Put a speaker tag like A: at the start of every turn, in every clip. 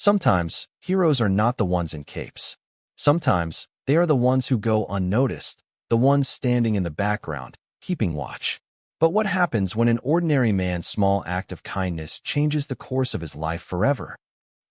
A: Sometimes, heroes are not the ones in capes. Sometimes, they are the ones who go unnoticed, the ones standing in the background, keeping watch. But what happens when an ordinary man's small act of kindness changes the course of his life forever?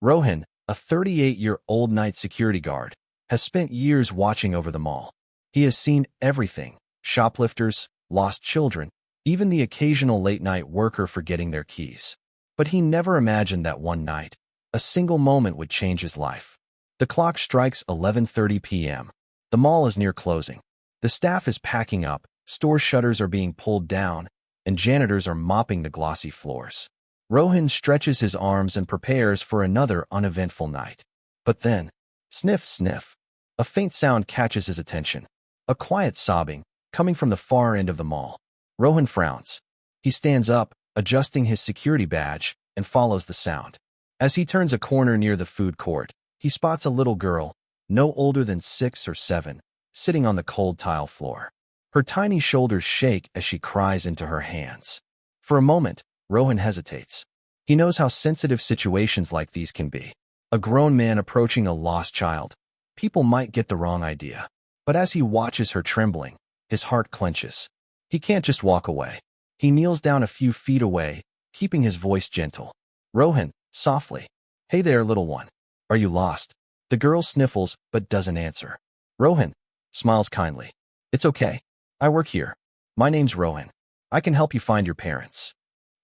A: Rohan, a 38-year-old night security guard, has spent years watching over the mall. He has seen everything: shoplifters, lost children, even the occasional late-night worker forgetting their keys. But he never imagined that one night, a single moment would change his life. The clock strikes 11:30 p.m. The mall is near closing. The staff is packing up, store shutters are being pulled down, and janitors are mopping the glossy floors. Rohan stretches his arms and prepares for another uneventful night. But then, sniff, sniff, a faint sound catches his attention. A quiet sobbing, coming from the far end of the mall. Rohan frowns. He stands up, adjusting his security badge, and follows the sound. As he turns a corner near the food court, he spots a little girl, no older than 6 or 7, sitting on the cold tile floor. Her tiny shoulders shake as she cries into her hands. For a moment, Rohan hesitates. He knows how sensitive situations like these can be. A grown man approaching a lost child. People might get the wrong idea. But as he watches her trembling, his heart clenches. He can't just walk away. He kneels down a few feet away, keeping his voice gentle. Rohan, softly. Hey there, little one. Are you lost? The girl sniffles but doesn't answer. Rohan smiles kindly. It's okay. I work here. My name's Rohan. I can help you find your parents.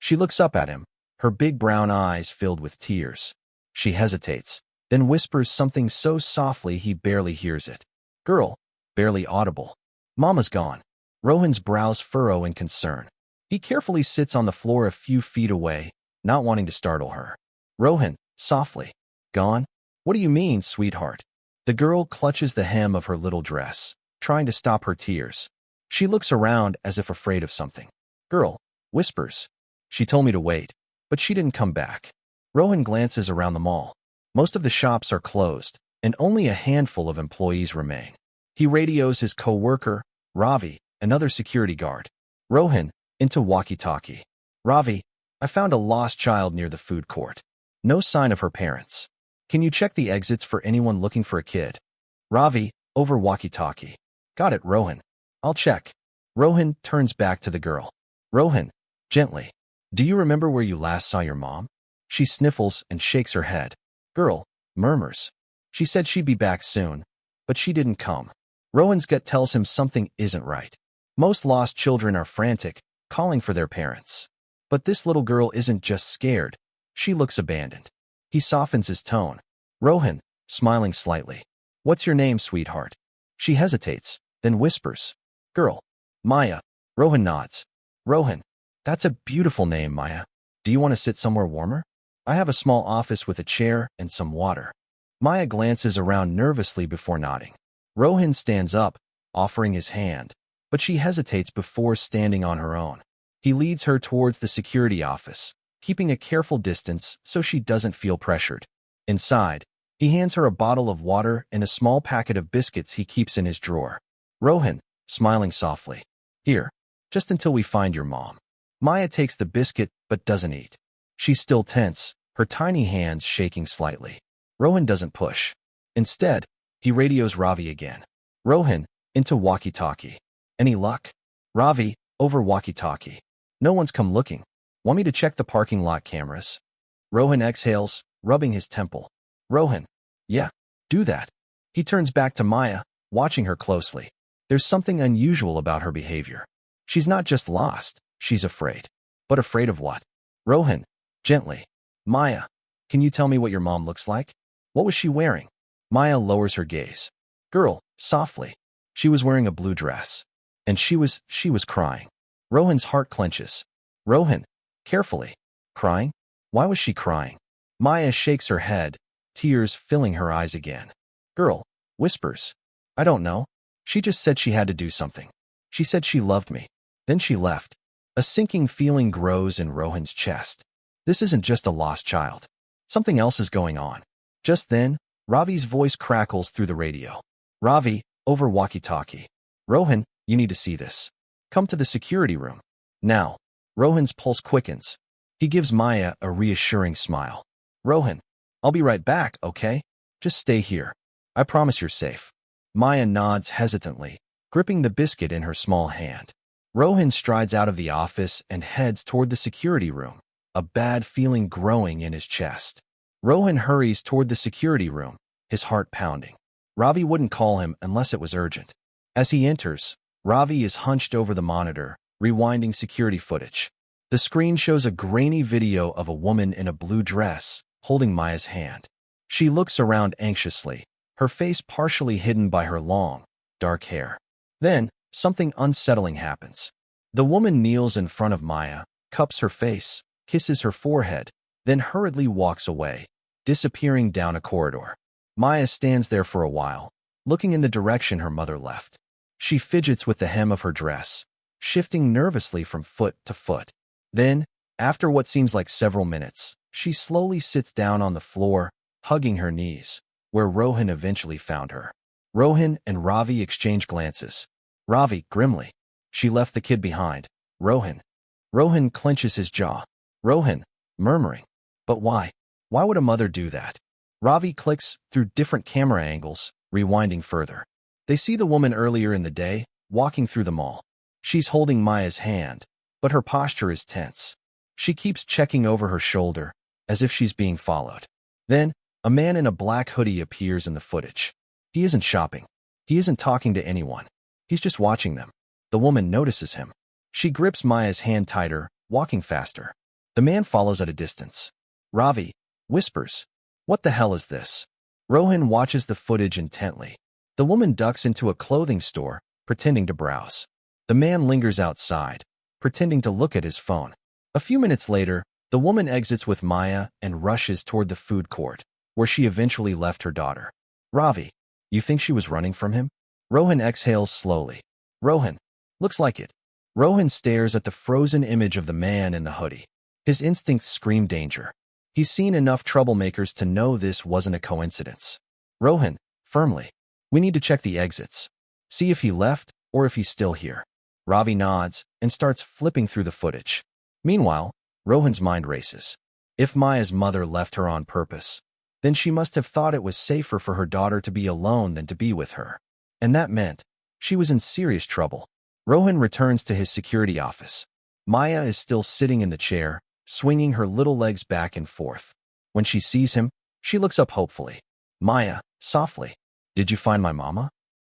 A: She looks up at him, her big brown eyes filled with tears. She hesitates, then whispers something so softly he barely hears it. Girl, barely audible. Mama's gone. Rohan's brows furrow in concern. He carefully sits on the floor a few feet away, not wanting to startle her. Rohan, softly. Gone? What do you mean, sweetheart? The girl clutches the hem of her little dress, trying to stop her tears. She looks around as if afraid of something. Girl, whispers. She told me to wait, but she didn't come back. Rohan glances around the mall. Most of the shops are closed, and only a handful of employees remain. He radios his co-worker, Ravi, another security guard. Rohan, into walkie-talkie. Ravi, I found a lost child near the food court. No sign of her parents. Can you check the exits for anyone looking for a kid? Ravi, over walkie-talkie. Got it, Rohan. I'll check. Rohan turns back to the girl. Rohan, gently. Do you remember where you last saw your mom? She sniffles and shakes her head. Girl, murmurs. She said she'd be back soon, but she didn't come. Rohan's gut tells him something isn't right. Most lost children are frantic, calling for their parents. But this little girl isn't just scared. She looks abandoned. He softens his tone. Rohan, smiling slightly. What's your name, sweetheart? She hesitates, then whispers. Girl. Maya. Rohan nods. Rohan. That's a beautiful name, Maya. Do you want to sit somewhere warmer? I have a small office with a chair and some water. Maya glances around nervously before nodding. Rohan stands up, offering his hand, but she hesitates before standing on her own. He leads her towards the security office, keeping a careful distance so she doesn't feel pressured. Inside, he hands her a bottle of water and a small packet of biscuits he keeps in his drawer. Rohan, smiling softly. Here, just until we find your mom. Maya takes the biscuit but doesn't eat. She's still tense, her tiny hands shaking slightly. Rohan doesn't push. Instead, he radios Ravi again. Rohan, into walkie-talkie. Any luck? Ravi, over walkie-talkie. No one's come looking. Want me to check the parking lot cameras? Rohan exhales, rubbing his temple. Rohan, yeah, do that. He turns back to Maya, watching her closely. There's something unusual about her behavior. She's not just lost, she's afraid. But afraid of what? Rohan, gently. Maya, can you tell me what your mom looks like? What was she wearing? Maya lowers her gaze. Girl, softly. She was wearing a blue dress. And she was crying. Rohan's heart clenches. Rohan, carefully. Crying? Why was she crying? Maya shakes her head, tears filling her eyes again. Girl, whispers. I don't know. She just said she had to do something. She said she loved me. Then she left. A sinking feeling grows in Rohan's chest. This isn't just a lost child. Something else is going on. Just then, Ravi's voice crackles through the radio. Ravi, over walkie-talkie. Rohan, you need to see this. Come to the security room. Now. Rohan's pulse quickens. He gives Maya a reassuring smile. Rohan, I'll be right back, okay? Just stay here. I promise you're safe. Maya nods hesitantly, gripping the biscuit in her small hand. Rohan strides out of the office and heads toward the security room, a bad feeling growing in his chest. Rohan hurries toward the security room, his heart pounding. Ravi wouldn't call him unless it was urgent. As he enters, Ravi is hunched over the monitor, rewinding security footage. The screen shows a grainy video of a woman in a blue dress, holding Maya's hand. She looks around anxiously, her face partially hidden by her long, dark hair. Then, something unsettling happens. The woman kneels in front of Maya, cups her face, kisses her forehead, then hurriedly walks away, disappearing down a corridor. Maya stands there for a while, looking in the direction her mother left. She fidgets with the hem of her dress, shifting nervously from foot to foot. Then, after what seems like several minutes, she slowly sits down on the floor, hugging her knees, where Rohan eventually found her. Rohan and Ravi exchange glances. Ravi, grimly. She left the kid behind. Rohan. Rohan clenches his jaw. Rohan, murmuring. But why? Why would a mother do that? Ravi clicks through different camera angles, rewinding further. They see the woman earlier in the day, walking through the mall. She's holding Maya's hand, but her posture is tense. She keeps checking over her shoulder, as if she's being followed. Then, a man in a black hoodie appears in the footage. He isn't shopping. He isn't talking to anyone. He's just watching them. The woman notices him. She grips Maya's hand tighter, walking faster. The man follows at a distance. Ravi whispers, "What the hell is this?" Rohan watches the footage intently. The woman ducks into a clothing store, pretending to browse. The man lingers outside, pretending to look at his phone. A few minutes later, the woman exits with Maya and rushes toward the food court, where she eventually left her daughter. Ravi, you think she was running from him? Rohan exhales slowly. Rohan, looks like it. Rohan stares at the frozen image of the man in the hoodie. His instincts scream danger. He's seen enough troublemakers to know this wasn't a coincidence. Rohan, firmly. We need to check the exits. See if he left or if he's still here. Ravi nods and starts flipping through the footage. Meanwhile, Rohan's mind races. If Maya's mother left her on purpose, then she must have thought it was safer for her daughter to be alone than to be with her. And that meant she was in serious trouble. Rohan returns to his security office. Maya is still sitting in the chair, swinging her little legs back and forth. When she sees him, she looks up hopefully. Maya, softly. Did you find my mama?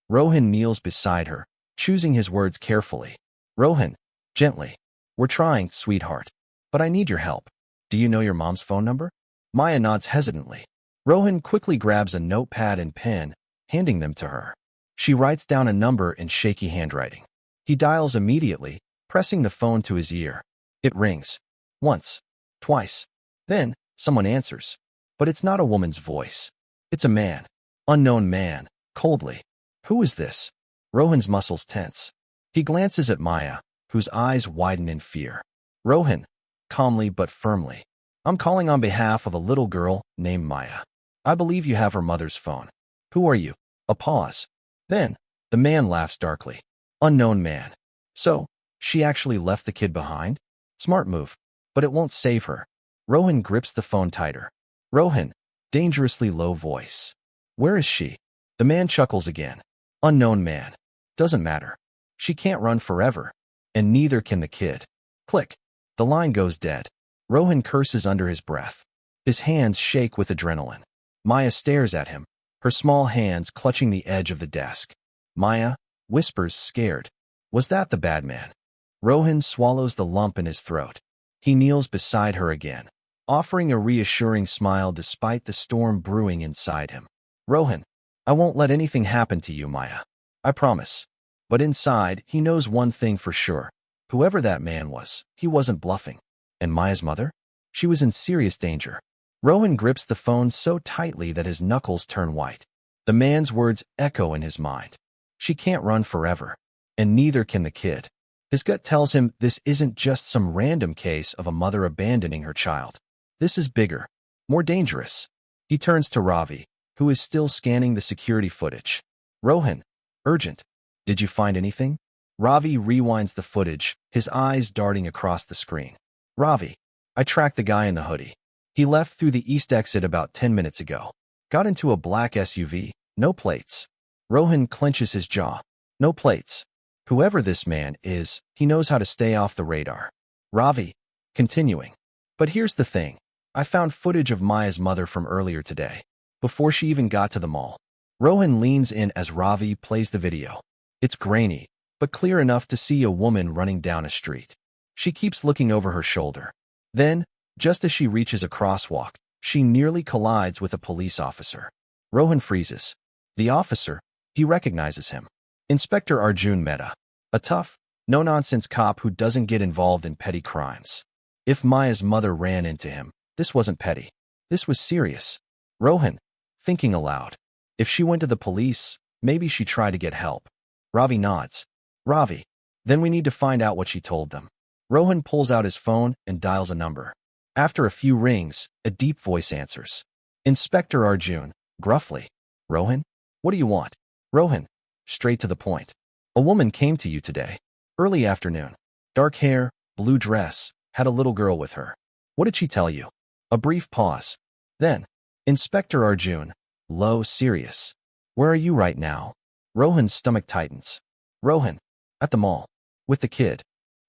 A: Rohan kneels beside her, choosing his words carefully. Rohan, gently. We're trying, sweetheart. But I need your help. Do you know your mom's phone number? Maya nods hesitantly. Rohan quickly grabs a notepad and pen, handing them to her. She writes down a number in shaky handwriting. He dials immediately, pressing the phone to his ear. It rings. Once. Twice. Then, someone answers. But it's not a woman's voice. It's a man. Unknown man, coldly. Who is this? Rohan's muscles tense. He glances at Maya, whose eyes widen in fear. Rohan, calmly but firmly. I'm calling on behalf of a little girl named Maya. I believe you have her mother's phone. Who are you? A pause. Then, the man laughs darkly. Unknown man. So, she actually left the kid behind? Smart move. But it won't save her. Rohan grips the phone tighter. Rohan, dangerously low voice. Where is she? The man chuckles again. Unknown man. Doesn't matter. She can't run forever. And neither can the kid. Click. The line goes dead. Rohan curses under his breath. His hands shake with adrenaline. Maya stares at him, her small hands clutching the edge of the desk. Maya whispers, scared. Was that the bad man? Rohan swallows the lump in his throat. He kneels beside her again, offering a reassuring smile despite the storm brewing inside him. Rohan, I won't let anything happen to you, Maya. I promise. But inside, he knows one thing for sure. Whoever that man was, he wasn't bluffing. And Maya's mother? She was in serious danger. Rohan grips the phone so tightly that his knuckles turn white. The man's words echo in his mind. She can't run forever. And neither can the kid. His gut tells him this isn't just some random case of a mother abandoning her child. This is bigger, more dangerous. He turns to Ravi, who is still scanning the security footage. Rohan, urgent. Did you find anything? Ravi rewinds the footage, his eyes darting across the screen. Ravi, I tracked the guy in the hoodie. He left through the east exit about 10 minutes ago. Got into a black SUV, no plates. Rohan clenches his jaw. No plates. Whoever this man is, he knows how to stay off the radar. Ravi, continuing. But here's the thing. I found footage of Maya's mother from earlier today, before she even got to the mall. Rohan leans in as Ravi plays the video. It's grainy, but clear enough to see a woman running down a street. She keeps looking over her shoulder. Then, just as she reaches a crosswalk, she nearly collides with a police officer. Rohan freezes. The officer, he recognizes him. Inspector Arjun Mehta, a tough, no-nonsense cop who doesn't get involved in petty crimes. If Maya's mother ran into him, this wasn't petty. This was serious. Rohan, thinking aloud. If she went to the police, maybe she tried to get help. Ravi nods. Ravi. Then we need to find out what she told them. Rohan pulls out his phone and dials a number. After a few rings, a deep voice answers. Inspector Arjun, gruffly. Rohan? What do you want? Rohan, straight to the point. A woman came to you today. Early afternoon. Dark hair, blue dress, had a little girl with her. What did she tell you? A brief pause. Then, Inspector Arjun, low, serious. Where are you right now? Rohan's stomach tightens. Rohan, at the mall. With the kid.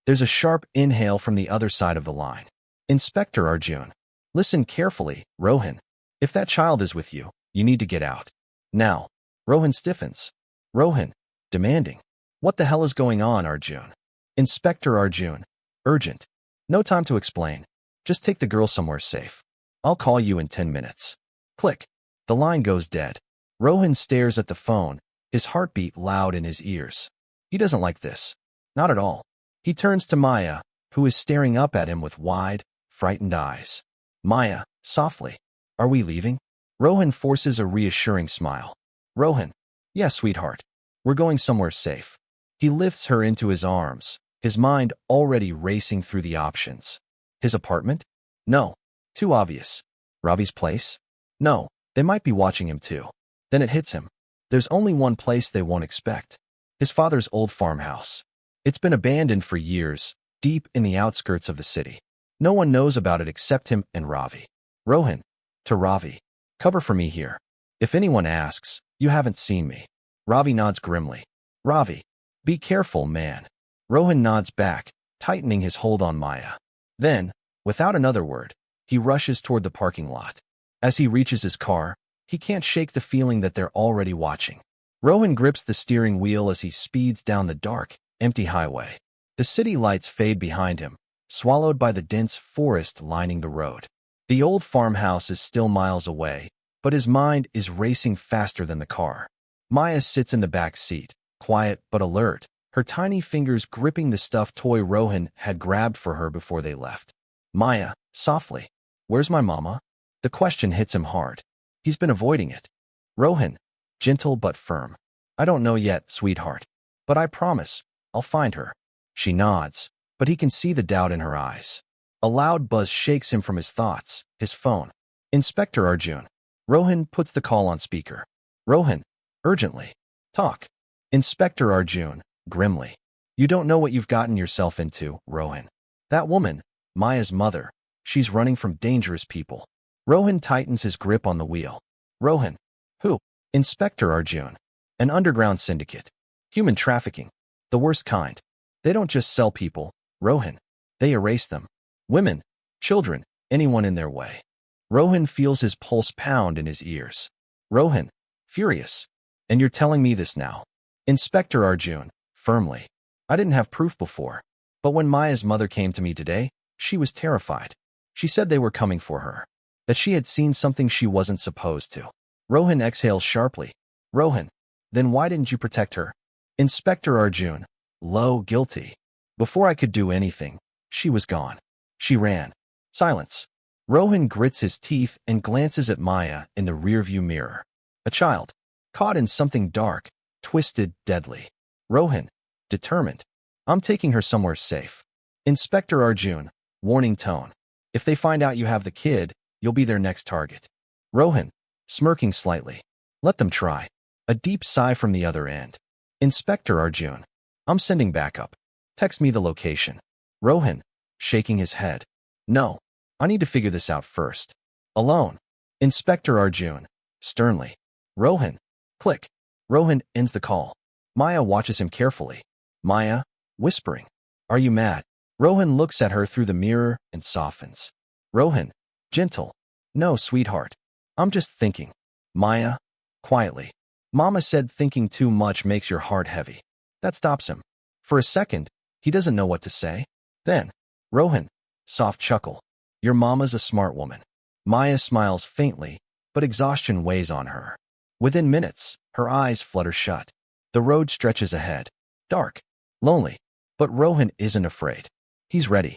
A: There's a sharp inhale from the other side of the line. Inspector Arjun. Listen carefully, Rohan. If that child is with you, you need to get out. Now. Rohan stiffens. Rohan, demanding. What the hell is going on, Arjun? Inspector Arjun. Urgent. No time to explain. Just take the girl somewhere safe. I'll call you in 10 minutes. Click. The line goes dead. Rohan stares at the phone, his heartbeat loud in his ears. He doesn't like this. Not at all. He turns to Maya, who is staring up at him with wide, frightened eyes. Maya, softly. Are we leaving? Rohan forces a reassuring smile. Rohan. Yes, sweetheart. We're going somewhere safe. He lifts her into his arms, his mind already racing through the options. His apartment? No. Too obvious. Ravi's place? No. They might be watching him too. Then it hits him. There's only one place they won't expect. His father's old farmhouse. It's been abandoned for years, deep in the outskirts of the city. No one knows about it except him and Ravi. Rohan. To Ravi. Cover for me here. If anyone asks, you haven't seen me. Ravi nods grimly. Ravi. Be careful, man. Rohan nods back, tightening his hold on Maya. Then, without another word, he rushes toward the parking lot. As he reaches his car, he can't shake the feeling that they're already watching. Rohan grips the steering wheel as he speeds down the dark, empty highway. The city lights fade behind him, swallowed by the dense forest lining the road. The old farmhouse is still miles away, but his mind is racing faster than the car. Maya sits in the back seat, quiet but alert, her tiny fingers gripping the stuffed toy Rohan had grabbed for her before they left. Maya, softly. Where's my mama? The question hits him hard. He's been avoiding it. Rohan, gentle but firm. I don't know yet, sweetheart. But I promise, I'll find her. She nods, but he can see the doubt in her eyes. A loud buzz shakes him from his thoughts, his phone. Inspector Arjun. Rohan puts the call on speaker. Rohan, urgently. Talk. Inspector Arjun, grimly. You don't know what you've gotten yourself into, Rohan. That woman, Maya's mother, she's running from dangerous people. Rohan tightens his grip on the wheel. Rohan. Who? Inspector Arjun. An underground syndicate. Human trafficking. The worst kind. They don't just sell people, Rohan. They erase them. Women, children, anyone in their way. Rohan feels his pulse pound in his ears. Rohan, furious. And you're telling me this now? Inspector Arjun, firmly. I didn't have proof before. But when Maya's mother came to me today, she was terrified. She said they were coming for her. That she had seen something she wasn't supposed to. Rohan exhales sharply. Rohan, then why didn't you protect her? Inspector Arjun, low, guilty. Before I could do anything, she was gone. She ran. Silence. Rohan grits his teeth and glances at Maya in the rearview mirror. A child, caught in something dark, twisted, deadly. Rohan, determined. I'm taking her somewhere safe. Inspector Arjun, warning tone. If they find out you have the kid, you'll be their next target. Rohan, smirking slightly. Let them try. A deep sigh from the other end. Inspector Arjun. I'm sending backup. Text me the location. Rohan, shaking his head. No. I need to figure this out first. Alone. Inspector Arjun. Sternly. Rohan. Click. Rohan ends the call. Maya watches him carefully. Maya, whispering. Are you mad? Rohan looks at her through the mirror and softens. Rohan. Gentle. No, sweetheart. I'm just thinking. Maya. Quietly. Mama said thinking too much makes your heart heavy. That stops him. For a second, he doesn't know what to say. Then, Rohan. Soft chuckle. Your mama's a smart woman. Maya smiles faintly, but exhaustion weighs on her. Within minutes, her eyes flutter shut. The road stretches ahead. Dark. Lonely. But Rohan isn't afraid. He's ready.